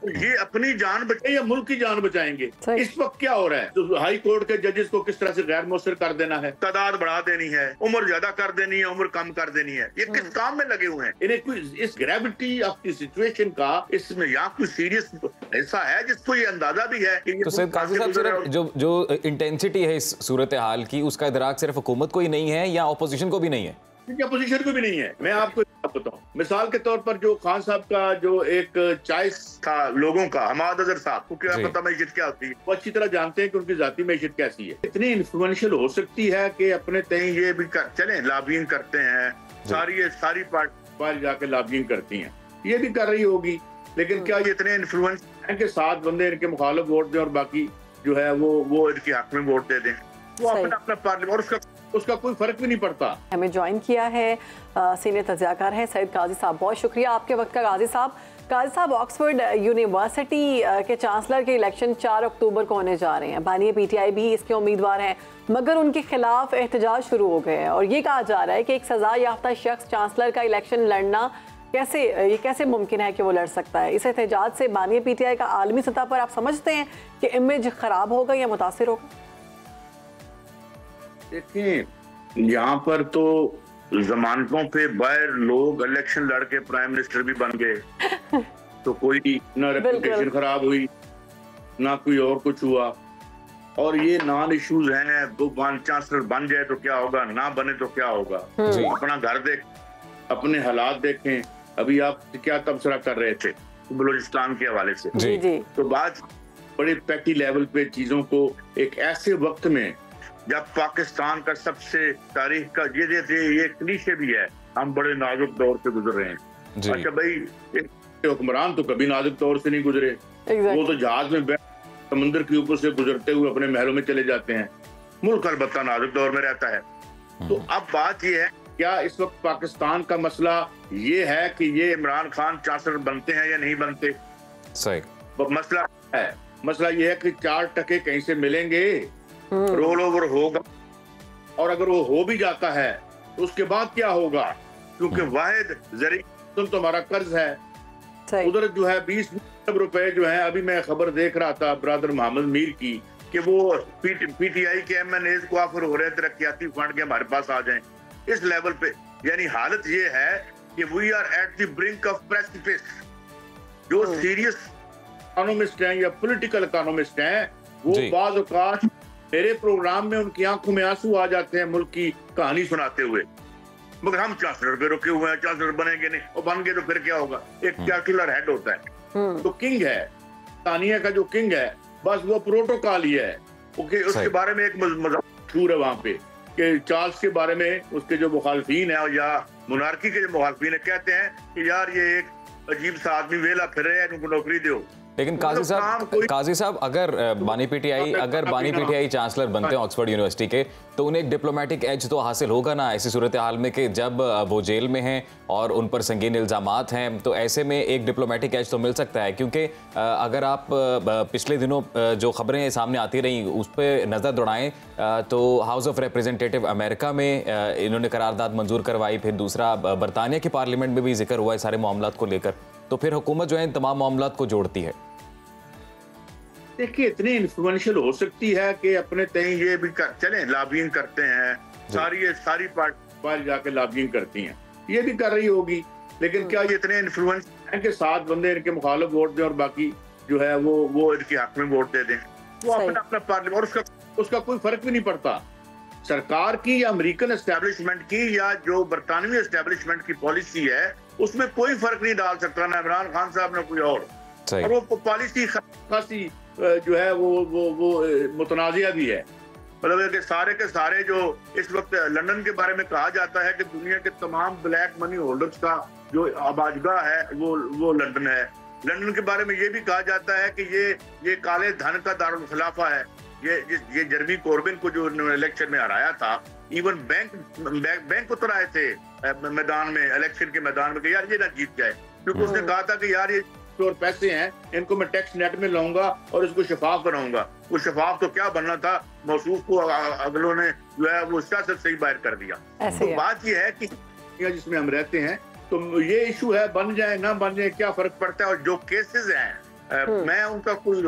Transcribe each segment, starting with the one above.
ये अपनी जान बचाए या मुल्क की जान बचाएंगे? इस वक्त क्या हो रहा है? तो हाई कोर्ट के जजेस को किस तरह से गैर मौसर कर देना है, तादाद बढ़ा देनी है, उम्र ज्यादा कर देनी है, उम्र कम कर देनी है, ये किस काम में लगे हुए हैं? इन्हें कोई इस ग्रेविटी ऑफ द सिचुएशन का इसमें या कोई सीरियस ऐसा है जिसको ये अंदाजा भी है कि तो सैयद काजी साहब, सिर्फ जो इंटेंसिटी है इस सूरत हाल की, उसका इदराक सिर्फ हुकूमत को ही नहीं है या अपोजिशन को भी नहीं है? अपोजिशन को भी नहीं है। मैं आपको बताऊं, मिसाल के तौर पर जो खान साहब का जो एक चॉइस था लोगों का, हमाद अजहर साहब को क्या पता मैशत क्या होती है, वो अच्छी तरह जानते हैं कि उनकी जाती मैशत कैसी है। इतनी इन्फ्लुएंशियल हो सकती है कि अपने तय ये भी चले लॉबिंग करते हैं, सारी पार्टी जाके लॉबिंग करती हैं, ये भी कर रही होगी। लेकिन क्या ये इतने इन्फ्लुएंस हैं कि 7 बंदे इनके मुखालिफ वोट दें और बाकी जो है वो इनके हक में वोट दे दें? वो अपना पार्लियामेंट, और उसका कोई फर्क भी नहीं पड़ता। हमें ज्वाइन किया है सीनियर तज्ज़ियाकार है सैयद काजी साहब, बहुत शुक्रिया आपके वक्त का काजी साहब। काजी साहब, ऑक्सफोर्ड यूनिवर्सिटी के चांसलर के इलेक्शन 4 अक्टूबर को होने जा रहे हैं। बानी PTI भी इसके उम्मीदवार हैं, मगर उनके खिलाफ एहतजाज शुरू हो गए हैं और ये कहा जा रहा है कि एक सजा याफ्ता शख्स चांसलर का इलेक्शन लड़ना कैसे मुमकिन है कि वो लड़ सकता है? इस एहतजाज से बानी PTI का आलमी सतह पर आप समझते हैं कि इमेज खराब होगा या मुतासिर होगा? देखिए, यहाँ पर तो जमानतों पे बाहर लोग इलेक्शन लड़के प्राइम मिनिस्टर भी बन गए, तो कोई ना रेपुटेशन खराब हुई ना कोई और कुछ हुआ। और ये नॉन इश्यूज हैं, दो चांसलर बन जाए तो क्या होगा, ना बने तो क्या होगा। अपना घर देख, अपने हालात देखें। अभी आप क्या तबसरा कर रहे थे बलूचिस्तान के हवाले से, तो बात बड़े पैटी लेवल पे चीजों को एक ऐसे वक्त में जब पाकिस्तान का सबसे तारीख का ये क्लीशे भी है, हम बड़े नाजुक दौर से गुजर रहे हैं। अच्छा भाई, हुक्मरान तो कभी नाजुक दौर से नहीं गुजरे, वो तो जहाज में बैठ समुद्र के ऊपर से गुजरते हुए अपने महलों में चले जाते हैं। मुल्क अलबत्ता नाजुक दौर में रहता है। तो अब बात ये है, क्या इस वक्त पाकिस्तान का मसला ये है कि ये इमरान खान चांसलर बनते हैं या नहीं बनते? सही मसला ये है कि 4 टके कहीं से मिलेंगे, रोल ओवर होगा, और अगर वो हो भी जाता है तो उसके बाद क्या होगा? क्योंकि वाहिद जरिया तो हमारा कर्ज है। उधर जो है 20 अरब रुपए जो है, अभी मैं खबर देख रहा था ब्रदर मोहम्मद मीर की कि वो PTI के MNAs को ऑफर हो रहे हैं तरक्याती फंड के हमारे पास आ जाएं। इस लेवल पे यानी हालत ये है कि we are at the brink of precipice. जो सीरियस इकोनॉमिस्ट हैं या पॉलिटिकल इकोनॉमिस्ट हैं, वो बाज़ औक़ात मेरे प्रोग्राम में उनकी आंखों में आंसू आ जाते हैं मुल्क की कहानी सुनाते हुए, मगर हम चांसलर पे रुके हुए हैं, चांसलर बनेंगे नहीं, और बन गए तो फिर क्या होगा? एक चांसलर हेड होता है तो किंग है, तानिया का जो किंग है, बस वो प्रोटोकॉल ही है। उसके बारे में एक मशहूर है वहां पे कि चार्ल्स के बारे में उसके जो मुखालफीन है या मोनार्की के जो मुखालफीन है, कहते हैं कि यार ये एक अजीब सा आदमी वेला फिर रहे हैं, इनको नौकरी दो। लेकिन काजी साहब अगर बानी PTI चांसलर बनते हैं ऑक्सफोर्ड यूनिवर्सिटी के, तो उन्हें एक डिप्लोमेटिक एज तो हासिल होगा ना ऐसी सूरत हाल में कि जब वो जेल में हैं और उन पर संगीन इल्ज़ामात हैं, तो ऐसे में एक डिप्लोमेटिक एज तो मिल सकता है। क्योंकि अगर आप पिछले दिनों जो खबरें सामने आती रहीं उस पर नज़र दौड़ाएं तो हाउस ऑफ रिप्रेजेंटेटिव अमेरिका में इन्होंने करारदाद मंजूर करवाई, फिर दूसरा बरतानिया की पार्लियामेंट में भी जिक्र हुआ है सारे मामलात को लेकर, तो फिर हुकूमत जो है इन तमाम मामलात को जोड़ती है। देखिए, इतनी इन्फ्लुएंशियल हो सकती है कि अपने तय ये भी चले लॉबिंग करते हैं, सारी पार्टी जाके लॉबिंग करती हैं, ये भी कर रही होगी। लेकिन क्या ये इतने इन्फ्लुएंस हैं कि 7 बंदे इनके मुखालिफ वोट दें और बाकी जो है वो इनके हक में वोट दे दें? वो अपना पार्लियामेंट, और उसका कोई फर्क भी नहीं पड़ता। सरकार की या अमेरिकन एस्टेब्लिशमेंट की या जो बरतानवी एस्टेब्लिशमेंट की पॉलिसी है, उसमें कोई फर्क नहीं डाल सकता, ना इमरान खान साहब ने कोई और वो पॉलिसी खासी जो है वो मुतनाज़िया भी है। मतलब कि सारे के सारे जो इस वक्त लंदन के बारे में कहा जाता है कि दुनिया के तमाम ब्लैक मनी होल्डर्स का जो आबाजगाह है वो लंदन है। लंदन के बारे में ये भी कहा जाता है कि ये काले धन का दारुल खिलाफा है। ये जर्मी कोर्बिन को जो इलेक्शन में हराया था, इवन बैंक उतर आए थे मैदान में, इलेक्शन के मैदान में कि यार ये ना जीत जाए, क्योंकि उसने कहा था कि यार ये और पैसे हैं, इनको मैं टैक्स नेट में लाऊंगा और इसको शफाफ बनाऊंगा। वो शफाफ तो क्या बनना था, मौसूफ को अगलों ने जो है वो सियासत से ही बाहर कर दिया। तो बात ये है कि जिसमें हम रहते हैं, तो ये इशू है, बन जाए ना बन जाए क्या फर्क पड़ता है। और जो केसेस हैं मैं उनका कोई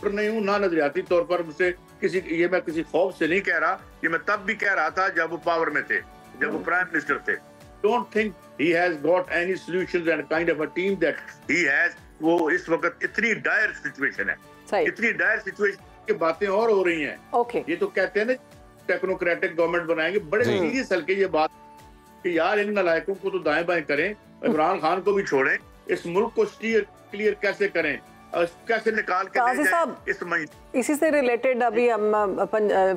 नहीं हूँ, ना नजरियाती तौर पर मुझसे ये मैं किसी खौफ से नहीं कह रहा, ये मैं तब भी कह रहा था जब वो पावर में थे, जब वो प्राइम मिनिस्टर थे। Don't think he has got any solutions and kind of a team that he has. वो इस वक्त इतनी डायर सिचुएशन है, इतनी डायर सिचुएशन की बातें और हो रही हैं। ये तो कहते हैं ना टेक्नोक्रेटिक गवर्नमेंट बनाएंगे, बड़े सीरियस हल्के ये बात कि यार इन नालायकों को तो दाएं बाएं करें, इमरान खान को भी छोड़ें, इस मुल्क को क्लियर कैसे करें, कैसे निकाल के काजी साहब, इसी से रिलेटेड अभी हम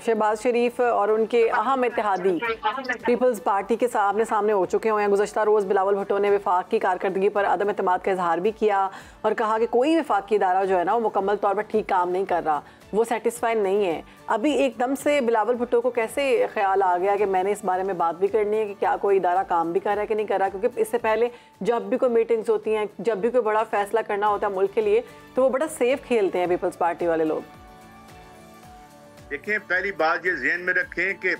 शहबाज शरीफ और उनके अहम इत्तेहादी पीपल्स पार्टी के सामने हो चुके हैं। गुज़श्ता रोज़ बिलावल भुट्टो ने वफाक की कारकर्दगी पर अदम एतमाद का इजहार भी किया और कहा कि कोई वफाकी इदारा जो है ना वो मुकम्मल तौर पर ठीक काम नहीं कर रहा, वो सेटिस्फाइड नहीं है। अभी एकदम से बिलावल भुट्टो को कैसे ख्याल आ गया कि मैंने इस बारे में बात भी करनी है कि क्या कोई इदारा काम भी कर रहा है कि नहीं कर रहा? क्योंकि इससे पहले जब भी कोई मीटिंग्स होती हैं, जब भी कोई बड़ा फैसला करना होता है मुल्क के लिए, तो वो बड़ा सेफ खेलते हैं पीपल्स पार्टी वाले लोग। देखिए, पहली बात ये ज़हन में रखें कि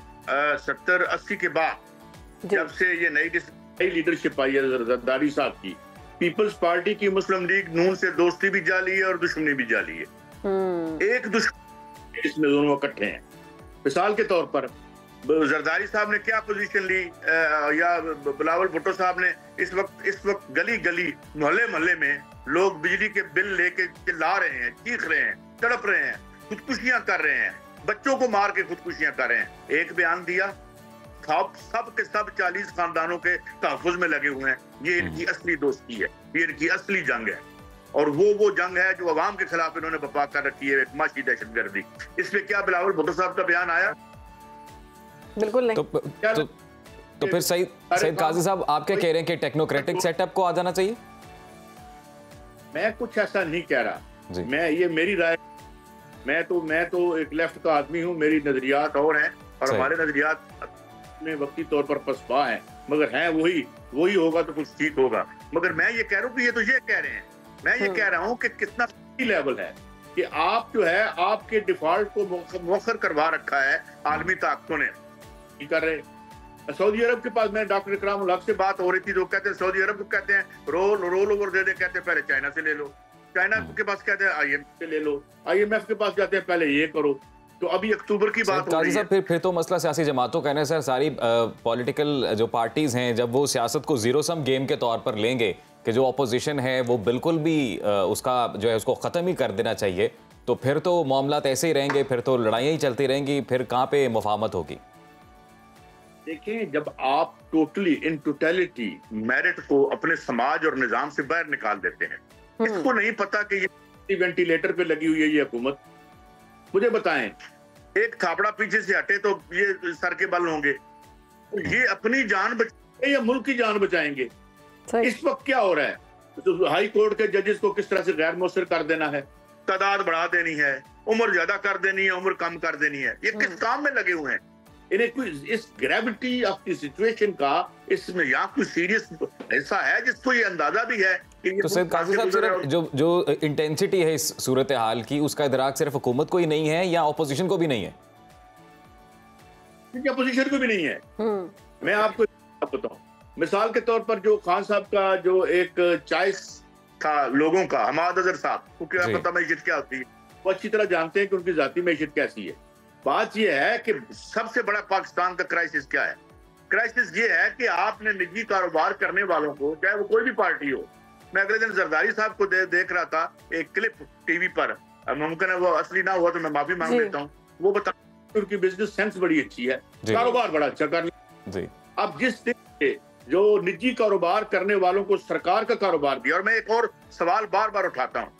70-80 के बाद जब से ये नई लीडरशिप आई है जरदारी साहब की, पीपल्स पार्टी की मुस्लिम लीग नून से दोस्ती भी जाली है और दुश्मनी भी जाली है। एक दुश्मन इसमें दोनों इकट्ठे हैं। मिसाल के तौर पर जरदारी साहब ने क्या पोजीशन ली या बिलावल भुट्टो साहब ने, इस वक्त गली गली मोहल्ले में लोग बिजली के बिल लेके चिल्ला रहे हैं, चीख रहे हैं, तड़प रहे हैं, खुदकुशियां कर रहे हैं, बच्चों को मार के खुदकुशियां कर रहे हैं। एक बयान दिया, सब के सब 40 खानदानों के तहफ़्फ़ुज़ में लगे हुए हैं। ये इनकी असली दोस्ती है, ये इनकी असली जंग है, और वो जंग है जो अवाम के खिलाफ इन्होंने बपा कर रखी है, एक माशी दहशतगर्दी। इसमें क्या बिलावल भुट्टो साहब का बयान आया? बिल्कुल नहीं। तो फिर सईद काजी साहब, आप क्या कह रहे हैं कि टेक्नोक्रेटिक सेटअप को आ जाना चाहिए? मैं कुछ ऐसा नहीं कह रहा, ये मेरी राय। मैं तो एक लेफ्ट का आदमी हूँ, मेरी नजरियात और हैं, और हमारे नजरियात में वक्ती तौर पर पसपा हैं, मगर हैं वही होगा तो कुछ ठीक होगा। मगर मैं ये कह रहा हूँ कि ये तो ये कह रहे हैं, मैं ये कह रहा हूँ कि कितना लेवल है कि आप जो है आपके डिफॉल्ट को मौखर करवा रखा है आलमी ताकतों ने, कर रहे। सऊदी अरब के पास, मैं डॉक्टर इकराम उल हक से बात हो रही थी, तो कहते हैं सऊदी अरब को कहते हैं रोल ओवर दे दे, कहते हैं पहले चाइना से ले लो, चाइना के पास कहते हैं IMF से ले लो, IMF के पास कहते हैं पहले ये करो। तो अभी अक्टूबर की बात हो रही है। फिर तो मसला सियासी जमातों का है सर। सारी पॉलिटिकल जो पार्टीज हैं, जब वो सियासत को जीरो सम गेम के तौर पर लेंगे कि जो अपोजिशन है वो बिल्कुल भी उसका जो है उसको ख़त्म ही कर देना चाहिए, तो फिर तो मामलात ऐसे ही रहेंगे, फिर तो लड़ाइयाँ ही चलती रहेंगी, फिर कहाँ पे मुफाहमत होगी? देखें, जब आप इन टोटलिटी मेरिट को अपने समाज और निजाम से बाहर निकाल देते हैं, इसको नहीं पता कि ये वेंटिलेटर पे लगी हुई है ये हुकूमत। मुझे बताएं, एक थापड़ा पीछे से हटे तो ये सर के बल होंगे, ये अपनी जान बचाएंगे या मुल्क की जान बचाएंगे? इस वक्त क्या हो रहा है? तो हाई कोर्ट के जजेस को किस तरह से गैर मौसर कर देना है, तादाद बढ़ा देनी है, उम्र ज्यादा कर देनी है, उम्र कम कर देनी है, ये किस काम में लगे हुए हैं? इन्हें कोई इस ग्रेविटी ऑफ द सिचुएशन का इसमें या कोई सीरियस ऐसा है जिसको ये अंदाजा भी है कि ये तो सैयद काजी साहब, सिर्फ जो इंटेंसिटी है इस सूरत हाल की, उसका इदराक सिर्फ हुकूमत को ही नहीं है या अपोजिशन को भी नहीं है? अपोजिशन को भी नहीं है। मैं आपको बताऊं, मिसाल के तौर पर जो खान साहब का जो एक चॉइस था लोगों का, हमाद अजहर साहब, क्योंकि आपको पता मैशत क्या होती है, वो अच्छी तरह जानते हैं कि उनकी जाती मैशत कैसी है। बात यह है कि सबसे बड़ा पाकिस्तान का क्राइसिस क्या है? क्राइसिस ये है कि आपने निजी कारोबार करने वालों को, चाहे वो कोई भी पार्टी हो, मैं अगले दिन जरदारी साहब को देख रहा था एक क्लिप टीवी पर, मुमकिन है वो असली ना हुआ तो मैं माफी मांग लेता हूँ, वो बता उनकी बिजनेस सेंस बड़ी अच्छी है, कारोबार बड़ा अच्छा कर लिया। अब जिस दिन जो निजी कारोबार करने वालों को सरकार का कारोबार दिया, और मैं एक और सवाल बार बार उठाता हूँ,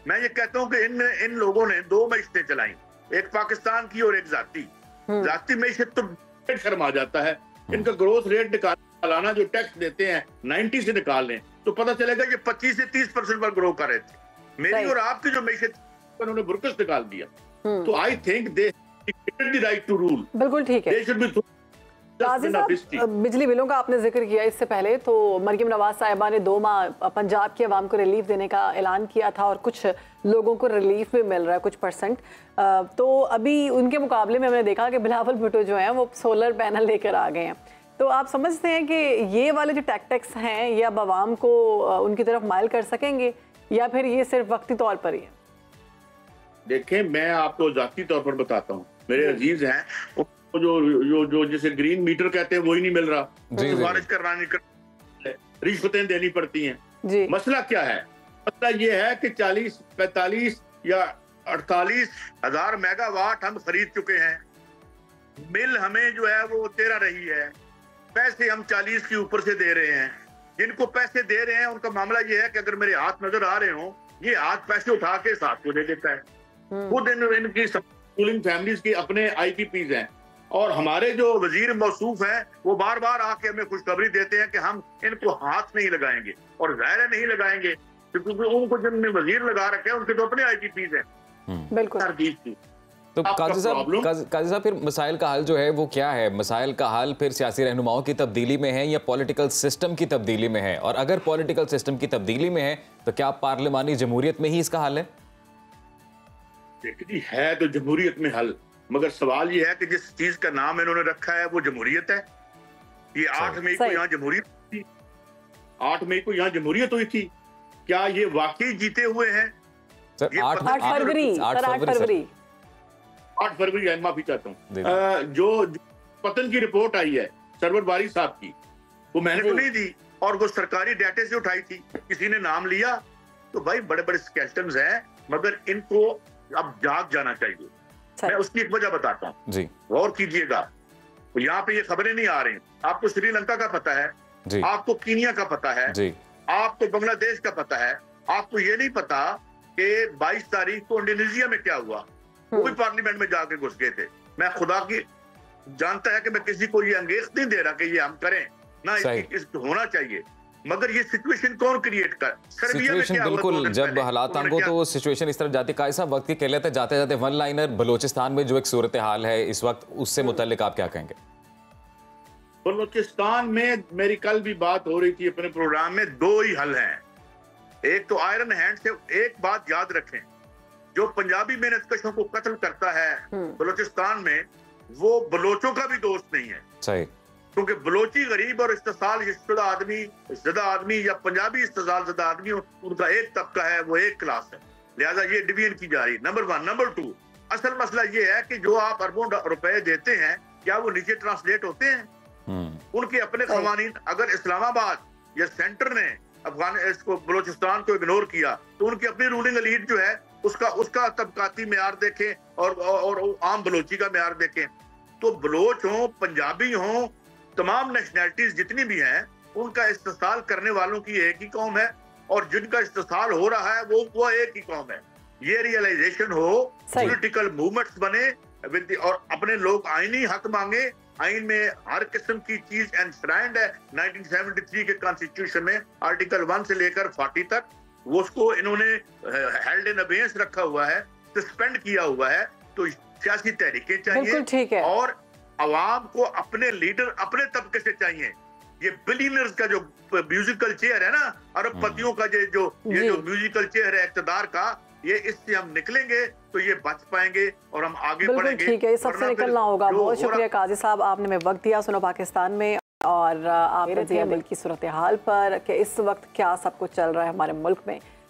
मैं ये कहता हूँ कि इन लोगों ने 2 मैशतें चलाई, एक पाकिस्तान की और एक जाती मैशत, तो शर्म आ जाता है। इनका ग्रोथ रेट निकालना, जो टैक्स देते हैं 90 से निकाल लें तो पता चलेगा ये 25 से 30% पर ग्रो कर रहे थे। मेरी और आपकी जो मैशत उन्होंने बुरकस निकाल दिया। तो I think they the right to rule. बिल्कुल ठीक है। काजी साहब, बिजली बिलों का आपने जिक्र किया इससे पहले, तो मरियम नवाज साहिबा ने 2 माह पंजाब की आवाम को रिलीफ देने का ऐलान किया था और कुछ लोगों को रिलीफ भी मिल रहा है, कुछ परसेंट। तो अभी उनके मुकाबले में हमने देखा कि बिलावल भुट्टो जो हैं वो सोलर पैनल लेकर आ गए हैं। तो आप समझते हैं कि ये वाले जो टैक्टिक्स हैं ये अब आवाम को उनकी तरफ माइल कर सकेंगे या फिर ये सिर्फ वक्ती तौर पर ही है? देखें, मैं आपको जाती तौर पर बताता हूँ, मेरे अजीज हैं जो जो जो जिसे ग्रीन मीटर कहते हैं वही नहीं मिल रहा, सिफारिश करानी, रिश्वतें देनी पड़ती हैं। मसला क्या है? मसला ये है कि 40, 45 या 48 हजार मेगावाट हम खरीद चुके हैं। मिल हमें जो है वो 13 रही है, पैसे हम 40 के ऊपर से दे रहे हैं। जिनको पैसे दे रहे हैं उनका मामला ये है कि अगर मेरे हाथ नजर आ रहे हो, ये हाथ पैसे उठा के साथ को दे देता है। खुद इनकी रूलिंग फैमिलीज की अपने IPPs हैं, और हमारे जो वजीर मौसूफ हैं वो बार बार आके हमें खुशखबरी देते हैं कि हम इनको हाथ नहीं लगाएंगे, और ज़ाहिर नहीं लगाएंगे क्योंकि उनको जिनने वजीर लगा रखे हैं उनके तो अपने IPPs हैं। बिल्कुल। तो काजी साहब फिर मसाइल का हल जो है वो क्या है? मसाइल का हल फिर सियासी रहनुमाओं की तब्दीली में है या पॉलिटिकल सिस्टम की तब्दीली में है? और अगर पॉलिटिकल सिस्टम की तब्दीली में है तो क्या पार्लिमानी जमहूरियत में ही इसका हल है? देखिए, है तो जमहूरियत में हल, मगर सवाल ये है कि जिस चीज का नाम इन्होंने रखा है वो जमहूरियत है। ये 8 मई को यहाँ जमहूरियत थी, 8 मई को यहाँ जमहूरियत हुई थी। क्या ये वाकई जीते हुए हैं? सर 8 फरवरी है, माफी चाहता हूँ। जो पतन की रिपोर्ट आई है सरवर बारी साहब की, वो मैंने तो नहीं दी, और वो सरकारी डाटे से उठाई थी, किसी ने नाम लिया। तो भाई बड़े बड़े स्केल्टन्स हैं, मगर इनको अब जाग जाना चाहिए। मैं उसकी एक वजह बताता हूँ जी, गौर कीजिएगा। तो यहाँ पे ये खबरें नहीं आ रही। आपको श्रीलंका का पता है जी, आपको कीनिया का पता है जी, आपको बांग्लादेश का पता है, आपको ये नहीं पता कि 22 तारीख को इंडोनेशिया में क्या हुआ। वो भी पार्लियामेंट में जाके घुस गए थे। मैं खुदा की जानता है कि मैं किसी को ये अंगेज नहीं दे रहा कि ये हम करें ना, इसको होना चाहिए, मगर ये सिचुएशन कौन क्रिएट कर? सिचुएशन बिल्कुल, जब हालात तंग तो सिचुएशन इस तरफ जाती। काजी साहब, वक्त की किल्लत है, जाते जाते वन लाइनर, बलोचिस्तान में जो एक सूरत हाल है इस वक्त, उससे मुताल्लिक आप क्या कहेंगे? बलोचिस्तान में मेरी कल भी बात हो रही थी अपने प्रोग्राम में, 2 ही हल हैं। एक तो आयरन हैंड से, एक बात याद रखें, जो पंजाबी मेहनतकशों को कत्ल करता है बलोचिस्तान में, वो बलोचों का भी दोस्त नहीं है। सही, क्योंकि बलोची गरीब और इस्तेसाल ज़दा आदमी या पंजाबी इस्तेसाल ज़दा आदमी, उनका एक तबका है, वो एक क्लास है, लिहाजा ये डिवीजन की जा रही। नंबर 1। नंबर 2, असल मसला ये है कि जो आप अरबों रुपए देते हैं, क्या वो नीचे ट्रांसलेट होते हैं? उनके अपने कवानीन। अगर इस्लामाबाद या सेंटर ने इसको बलोचिस्तान को इग्नोर किया, तो उनकी अपनी रूलिंग एलीट जो है उसका तबकाती मेयार देखें और आम बलोची का मेयार देखें। तो बलोच हो, पंजाबी हो, तमाम नेशनैलिटीज जितनी भी हैं, उनका इस्तेसाल करने वालों की एक ही कौम है, और जिनका इस्तेसाल हो रहा है वो एक ही कौम है। ये रियलाइजेशन हो, पॉलिटिकल मूवमेंट्स बने और अपने लोग आईनी हक मांगे। आइन में हर किस्म की चीज एनश्राइंड है 1973 के कॉन्स्टिट्यूशन में, आर्टिकल 1 से लेकर 40 तक। वो उसको इन्होंने हेल्ड इन अबेयंस रखा हुआ है, सस्पेंड किया हुआ है। तो सियासी तहरीकें चाहिए और अवाम को अपने लीडर अपने तबके से चाहिए। ये बिलियनर्स का जो म्यूजिकल चेयर है ना, अरबपतियों का जो म्यूजिकल चेयर है इक़्तिदार का, ये इससे हम निकलेंगे तो ये बच पाएंगे और हम आगे बढ़ेंगे। ठीक है, सबसे निकलना होगा। बहुत शुक्रिया काजी साहब, आपने में वक्त दिया सुनो पाकिस्तान में, और आप मुल्क की सूरत हाल पर कि इस वक्त क्या सब कुछ चल रहा है हमारे मुल्क में।